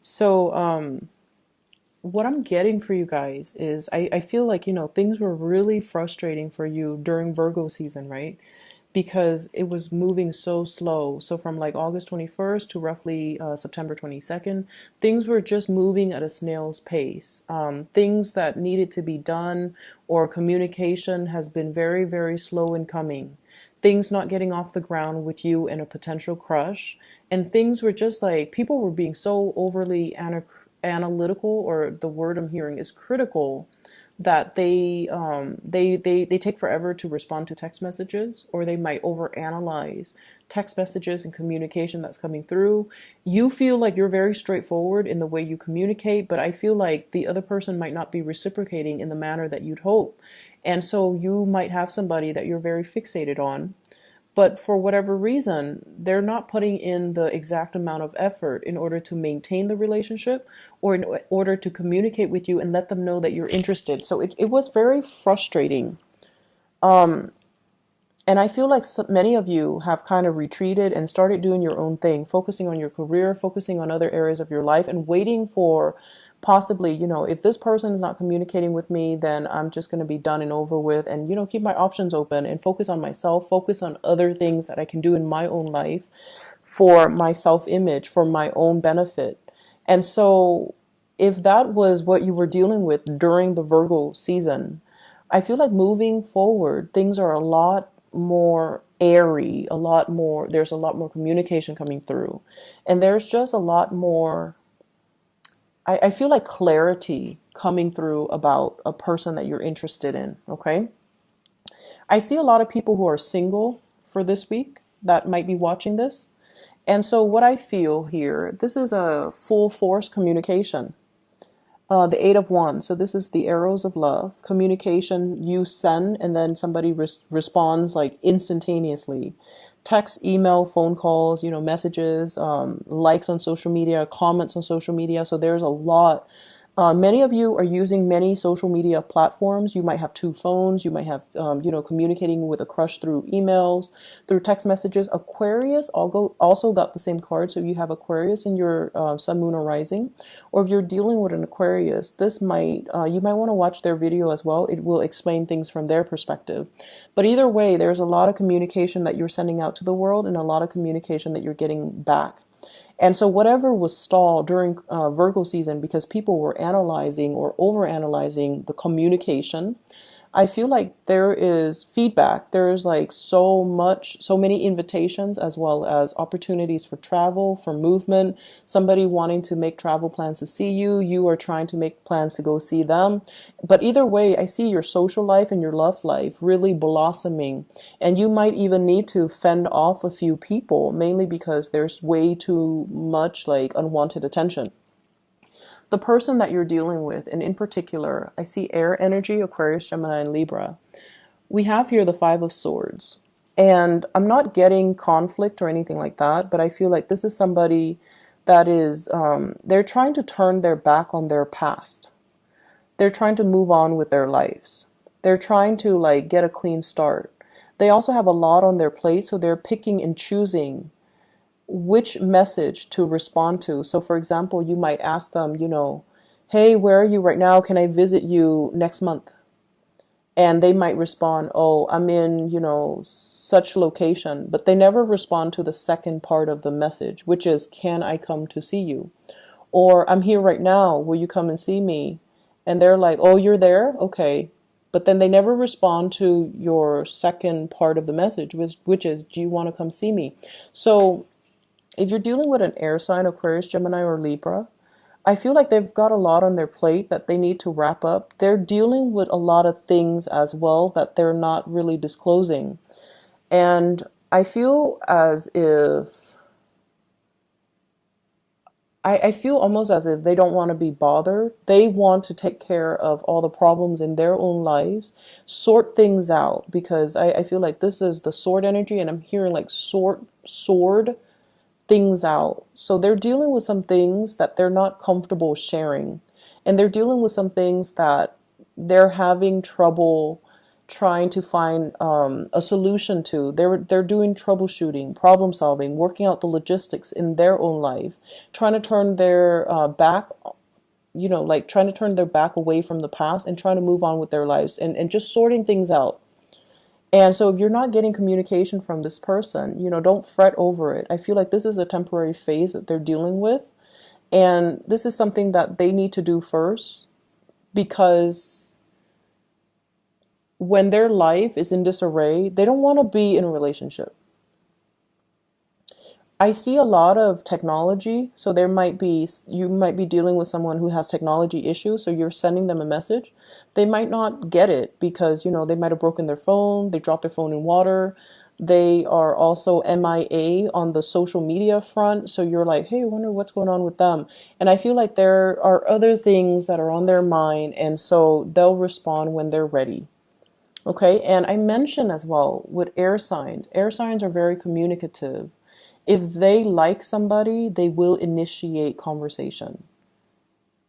So, what I'm getting for you guys is I feel like, things were really frustrating for you during Virgo season, right? Because it was moving so slow. So from like August 21st to roughly September 22nd, things were just moving at a snail's pace. Things that needed to be done or communication has been very, very slow in coming. Things not getting off the ground with you and a potential crush. And things were just like people were being so overly analytical, or the word I'm hearing is critical, that they take forever to respond to text messages, or they might overanalyze text messages and communication that's coming through. You feel like you're very straightforward in the way you communicate, but I feel like the other person might not be reciprocating in the manner that you'd hope. And so you might have somebody that you're very fixated on, but for whatever reason, they're not putting in the exact amount of effort in order to maintain the relationship, or in order to communicate with you and let them know that you're interested. So it was very frustrating. And I feel like many of you have kind of retreated and started doing your own thing, focusing on your career, focusing on other areas of your life, and waiting for possibly, if this person is not communicating with me, then I'm just going to be done and over with, and, keep my options open and focus on myself, focus on other things that I can do in my own life for my self image, for my own benefit. And so, if that was what you were dealing with during the Virgo season, I feel like moving forward, things are a lot more airy, there's a lot more communication coming through. And there's just a lot more, I feel like clarity coming through about a person that you're interested in, okay? I see a lot of people who are single for this week that might be watching this. And so what I feel here, this is a full force communication. The Eight of Wands. So this is the arrows of love. Communication, you send, and then somebody responds like instantaneously. Text, email, phone calls, messages, likes on social media, comments on social media. So there's a lot. Many of you are using many social media platforms. You might have two phones. You might have, communicating with a crush through emails, through text messages. Aquarius also got the same card. So if you have Aquarius in your sun, moon, or rising, or if you're dealing with an Aquarius, you might want to watch their video as well. It will explain things from their perspective. But either way, there's a lot of communication that you're sending out to the world, and a lot of communication that you're getting back. And so whatever was stalled during Virgo season because people were analyzing or overanalyzing the communication, I feel like there is feedback. There is like so many invitations, as well as opportunities for travel, for movement, somebody wanting to make travel plans to see you, you are trying to make plans to go see them. But either way, I see your social life and your love life really blossoming. And you might even need to fend off a few people, mainly because there's way too much like unwanted attention. The person that you're dealing with, and in particular, I see air energy, Aquarius, Gemini, and Libra. We have here the Five of Swords. And I'm not getting conflict or anything like that, but I feel like this is somebody that is, they're trying to turn their back on their past. They're trying to move on with their lives. They're trying to like get a clean start. They also have a lot on their plate, so they're picking and choosing which message to respond to. So, for example, you might ask them, hey, where are you right now? Can I visit you next month? And they might respond, oh, I'm in, such location. But they never respond to the second part of the message, which is, can I come to see you? Or I'm here right now. Will you come and see me? And they're like, oh, you're there? Okay. But then they never respond to your second part of the message, which is, do you want to come see me? So if you're dealing with an air sign, Aquarius, Gemini, or Libra, I feel like they've got a lot on their plate that they need to wrap up. They're dealing with a lot of things as well that they're not really disclosing. And I feel as if, I feel almost as if they don't want to be bothered. They want to take care of all the problems in their own lives, sort things out, because I feel like this is the sword energy, and I'm hearing like sword things out. So they're dealing with some things that they're not comfortable sharing. And they're dealing with some things that they're having trying to find a solution to. They're doing troubleshooting, problem solving, working out the logistics in their own life, trying to turn their back, like trying to turn their back away from the past and trying to move on with their lives, and just sorting things out. And so if you're not getting communication from this person, don't fret over it. I feel like this is a temporary phase that they're dealing with. And this is something that they need to do first, because when their life is in disarray, they don't want to be in a relationship. I see a lot of technology. So you might be dealing with someone who has technology issues. So you're sending them a message. They might not get it because, they might have broken their phone. They dropped their phone in water. They are also MIA on the social media front. So you're like, hey, I wonder what's going on with them. And I feel like there are other things that are on their mind. And so they'll respond when they're ready. Okay. And I mentioned as well with air signs are very communicative. If they like somebody, they will initiate conversation.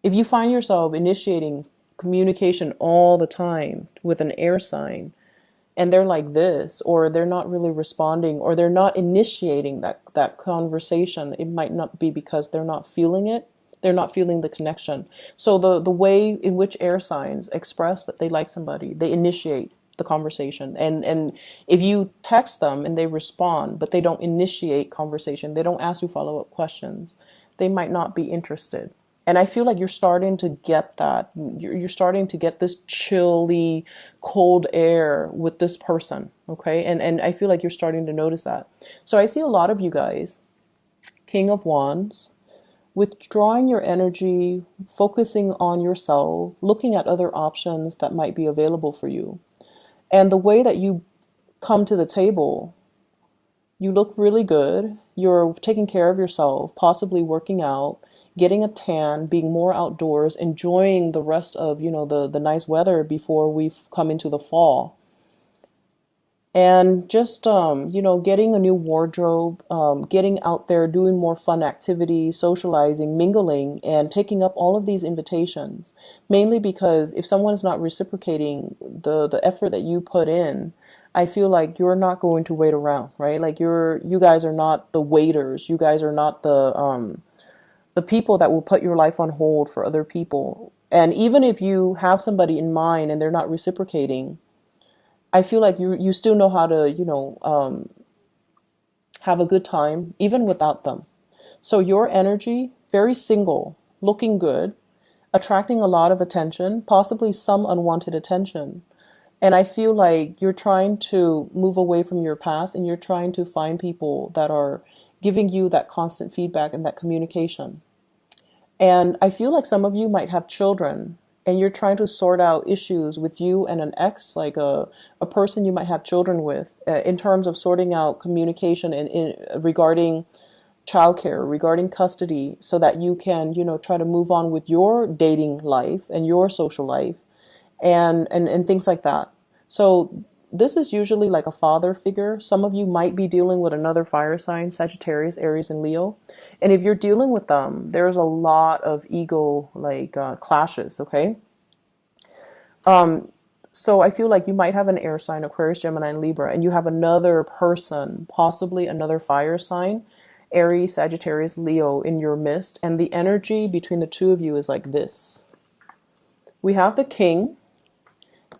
If you find yourself initiating communication all the time with an air sign, and they're like this, or they're not really responding, or they're not initiating that conversation, it might not be because they're not feeling it. They're not feeling the connection. So the way in which air signs express that they like somebody, they initiate the conversation. And if you text them and they respond, but they don't initiate conversation, they don't ask you follow-up questions, they might not be interested. And I feel like you're starting to get that. You're starting to get this chilly, cold air with this person, okay? And I feel like you're starting to notice that. So I see a lot of you guys, King of Wands, withdrawing your energy, focusing on yourself, looking at other options that might be available for you. And the way that you come to the table, you look really good. You're taking care of yourself, possibly working out, getting a tan, being more outdoors, enjoying the rest of, the nice weather before we've come into the fall. And just, getting a new wardrobe, getting out there, doing more fun activities, socializing, mingling, and taking up all of these invitations. Mainly because if someone is not reciprocating the effort that you put in, I feel like you're not going to wait around, right? Like you guys are not the waiters. You guys are not the people that will put your life on hold for other people. And even if you have somebody in mind and they're not reciprocating, I feel like you still know how to, have a good time even without them. So your energy, very single, looking good, attracting a lot of attention, possibly some unwanted attention. And I feel like you're trying to move away from your past and you're trying to find people that are giving you that constant feedback and that communication. And I feel like some of you might have children and you're trying to sort out issues with you and an ex, like a person you might have children with, in terms of sorting out communication regarding childcare, regarding custody, so that you can, try to move on with your dating life and your social life and things like that. So this is usually like a father figure. Some of you might be dealing with another fire sign, Sagittarius, Aries, and Leo. And if you're dealing with them, there's a lot of ego clashes, okay? So I feel like you might have an air sign, Aquarius, Gemini, and Libra, and you have another person, possibly another fire sign, Aries, Sagittarius, Leo in your midst. And the energy between the two of you is like this. We have the King,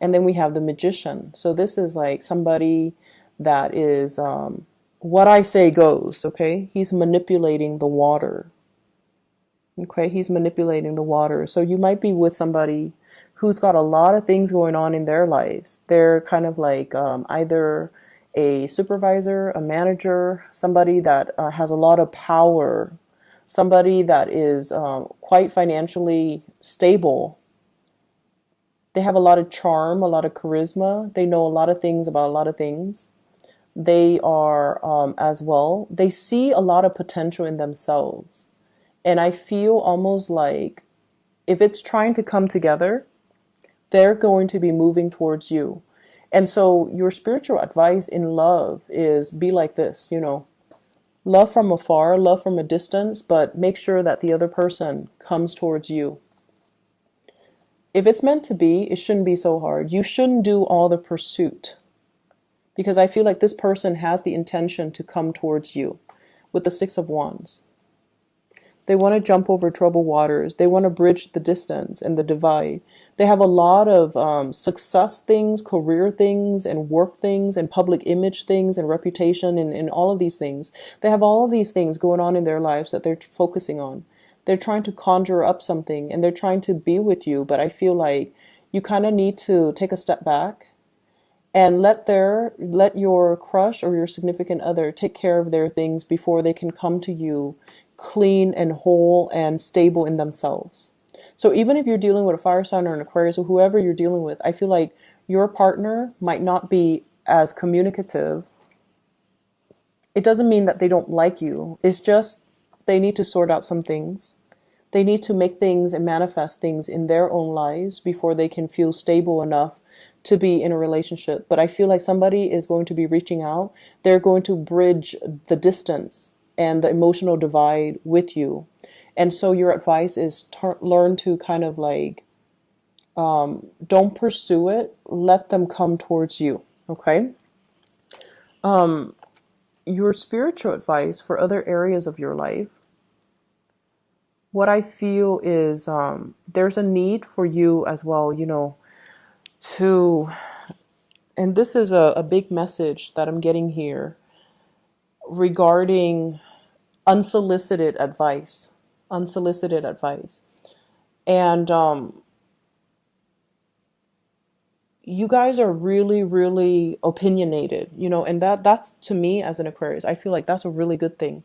and then we have the Magician. So this is like somebody that is, what I say goes, okay? He's manipulating the water. Okay, he's manipulating the water. So you might be with somebody who's got a lot of things going on in their lives. They're kind of like either a supervisor, a manager, somebody that has a lot of power, somebody that is quite financially stable. They have a lot of charm, a lot of charisma. They know a lot of things about a lot of things. They are, as well, they see a lot of potential in themselves. And I feel almost like if it's trying to come together, they're going to be moving towards you. And so your spiritual advice in love is be like this, love from afar, love from a distance, but make sure that the other person comes towards you. If it's meant to be, it shouldn't be so hard. You shouldn't do all the pursuit, because I feel like this person has the intention to come towards you with the Six of Wands. They want to jump over troubled waters. They want to bridge the distance and the divide. They have a lot of success things, career things, and work things, and public image things, and reputation, and all of these things. They have all of these things going on in their lives that they're focusing on. They're trying to conjure up something, and they're trying to be with you. But I feel like you kind of need to take a step back and let your crush or your significant other take care of their things before they can come to you clean and whole and stable in themselves. So even if you're dealing with a fire sign or an Aquarius or whoever you're dealing with, I feel like your partner might not be as communicative. It doesn't mean that they don't like you. It's just they need to sort out some things. They need to make things and manifest things in their own lives before they can feel stable enough to be in a relationship. But I feel like somebody is going to be reaching out. They're going to bridge the distance and the emotional divide with you. And so your advice is learn to kind of like, don't pursue it. Let them come towards you. Okay. Your spiritual advice for other areas of your life. What I feel is there's a need for you as well, to, and this is a big message that I'm getting here regarding unsolicited advice. Unsolicited advice. And you guys are really, really opinionated, and that's to me as an Aquarius, I feel like that's a really good thing.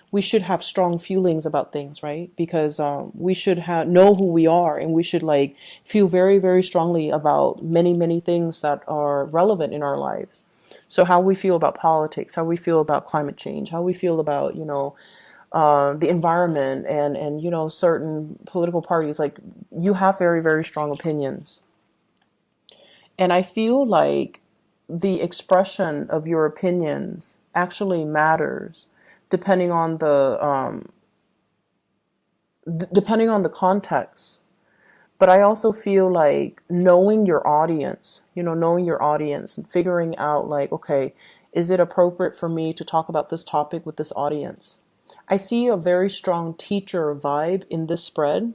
We should have strong feelings about things, right? Because we should know who we are, and we should like feel very, very strongly about many, many things that are relevant in our lives. So how we feel about politics, how we feel about climate change, how we feel about, the environment and certain political parties, like you have very, very strong opinions. And I feel like the expression of your opinions actually matters depending on the context. But I also feel like knowing your audience, and figuring out like, okay, is it appropriate for me to talk about this topic with this audience? I see a very strong teacher vibe in this spread.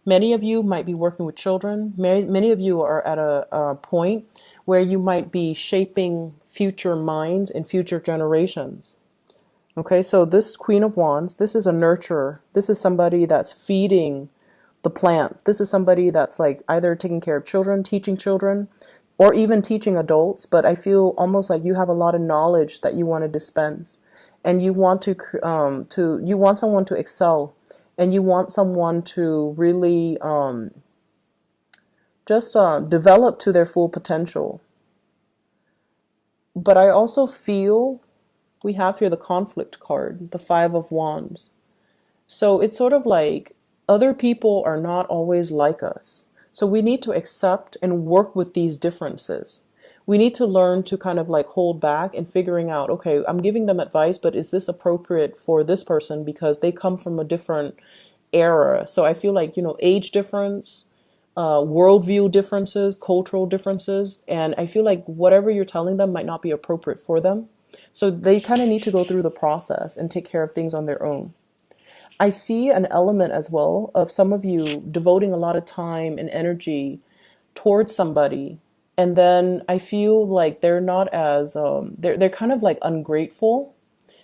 Many of you might be working with children. Many of you are at a point where you might be shaping future minds and future generations. Okay, so this Queen of Wands, this is a nurturer. This is somebody that's feeding the plant. This is somebody that's like either taking care of children, teaching children, or even teaching adults. But I feel almost like you have a lot of knowledge that you want to dispense, and you want you want someone to excel. And you want someone to really just develop to their full potential. But I also feel we have here the conflict card, the Five of Wands. So it's sort of like other people are not always like us. So we need to accept and work with these differences. We need to learn to kind of like hold back and figuring out, okay, I'm giving them advice, but is this appropriate for this person because they come from a different era? So I feel like, age difference, worldview differences, cultural differences, and I feel like whatever you're telling them might not be appropriate for them. So they kind of need to go through the process and take care of things on their own. I see an element as well of some of you devoting a lot of time and energy towards somebody, and then I feel like they're not as they're kind of like ungrateful,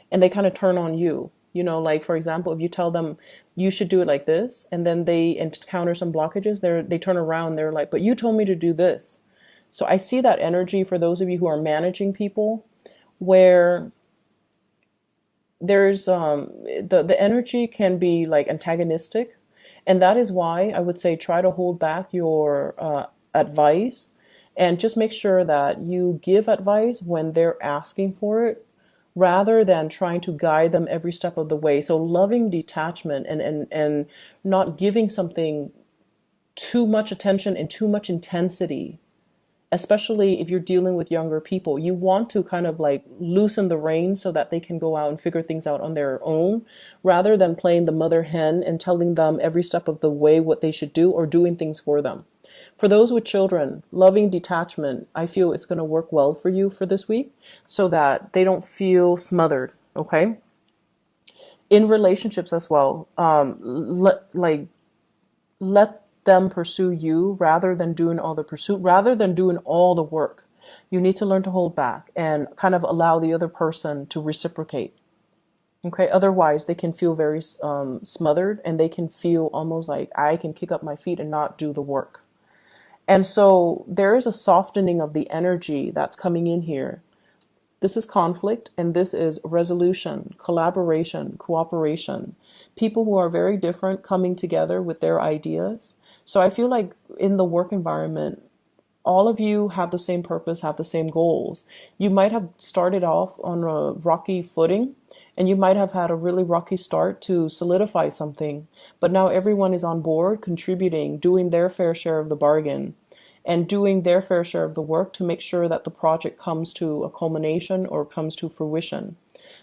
and they kind of turn on you. Like for example, if you tell them you should do it like this, and then they encounter some blockages, they turn around, they're like, but you told me to do this. So I see that energy for those of you who are managing people, where there's the energy can be like antagonistic, and that is why I would say try to hold back your advice, and just make sure that you give advice when they're asking for it, rather than trying to guide them every step of the way. So loving detachment and not giving something too much attention and too much intensity, especially if you're dealing with younger people. You want to kind of like loosen the reins so that they can go out and figure things out on their own, rather than playing the mother hen and telling them every step of the way what they should do or doing things for them. For those with children, loving detachment, I feel it's going to work well for you for this week so that they don't feel smothered, okay? In relationships as well, let them pursue you rather than doing all the pursuit, rather than doing all the work. You need to learn to hold back and kind of allow the other person to reciprocate. Okay, otherwise they can feel very smothered, and they can feel almost like I can kick up my feet and not do the work. And so there is a softening of the energy that's coming in here. This is conflict, and this is resolution, collaboration, cooperation. People who are very different coming together with their ideas. So I feel like in the work environment, all of you have the same purpose, have the same goals. You might have started off on a rocky footing, and you might have had a really rocky start to solidify something, but now everyone is on board, contributing, doing their fair share of the bargain, and doing their fair share of the work to make sure that the project comes to a culmination or comes to fruition.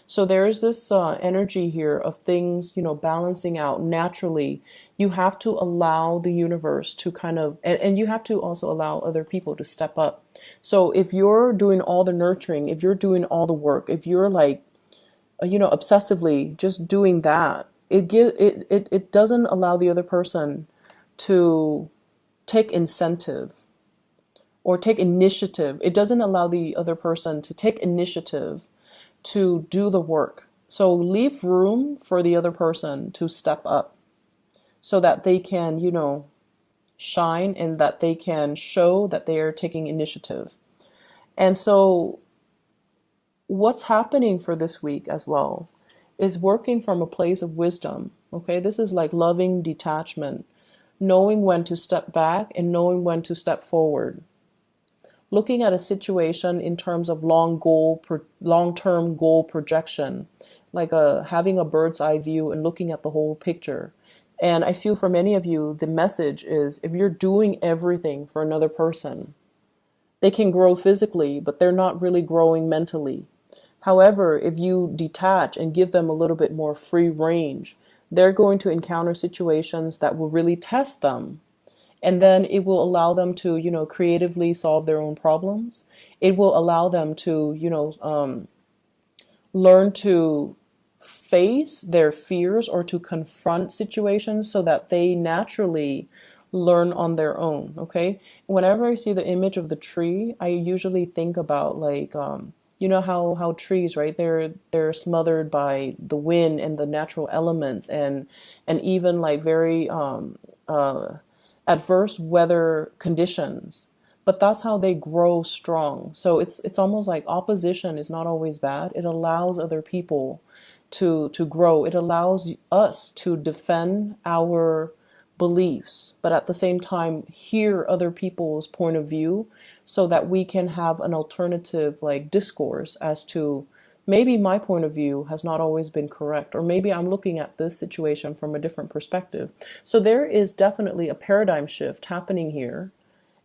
So there is this energy here of things, balancing out naturally. You have to allow the universe to kind of, and you have to also allow other people to step up. So if you're doing all the nurturing, if you're doing all the work, if you're like, obsessively just doing that, it doesn't allow the other person to take incentive or take initiative. It doesn't allow the other person to take initiative to do the work. So leave room for the other person to step up so that they can, shine, and that they can show that they are taking initiative. And so what's happening for this week as well is working from a place of wisdom. Okay, this is like loving detachment, knowing when to step back and knowing when to step forward. Looking at a situation in terms of long-term goal projection, like having a bird's eye view and looking at the whole picture. And I feel for many of you, the message is if you're doing everything for another person, they can grow physically, but they're not really growing mentally. However, if you detach and give them a little bit more free range, they're going to encounter situations that will really test them. And then it will allow them to, creatively solve their own problems. It will allow them to, learn to face their fears or to confront situations so that they naturally learn on their own. Okay. Whenever I see the image of the tree, I usually think about like, how trees, right? They're smothered by the wind and the natural elements, and even like very adverse weather conditions. But that's how they grow strong. So it's almost like opposition is not always bad. It allows other people to grow. It allows us to defend our beliefs, but at the same time hear other people's point of view so that we can have an alternative like discourse as to maybe my point of view has not always been correct, or maybe I'm looking at this situation from a different perspective. So there is definitely a paradigm shift happening here,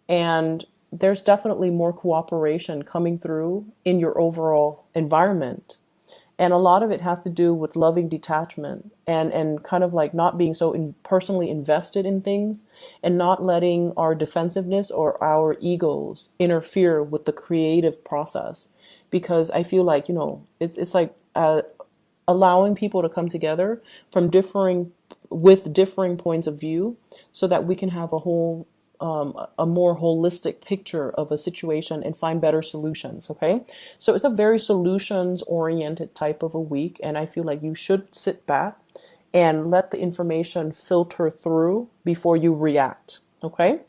and there's definitely more cooperation coming through in your overall environment. And a lot of it has to do with loving detachment and kind of like not being so personally invested in things, and not letting our defensiveness or our egos interfere with the creative process. Because I feel like, it's like allowing people to come together from differing points of view so that we can have a more holistic picture of a situation and find better solutions. Okay. So it's a very solutions oriented type of a week. And I feel like you should sit back and let the information filter through before you react. Okay.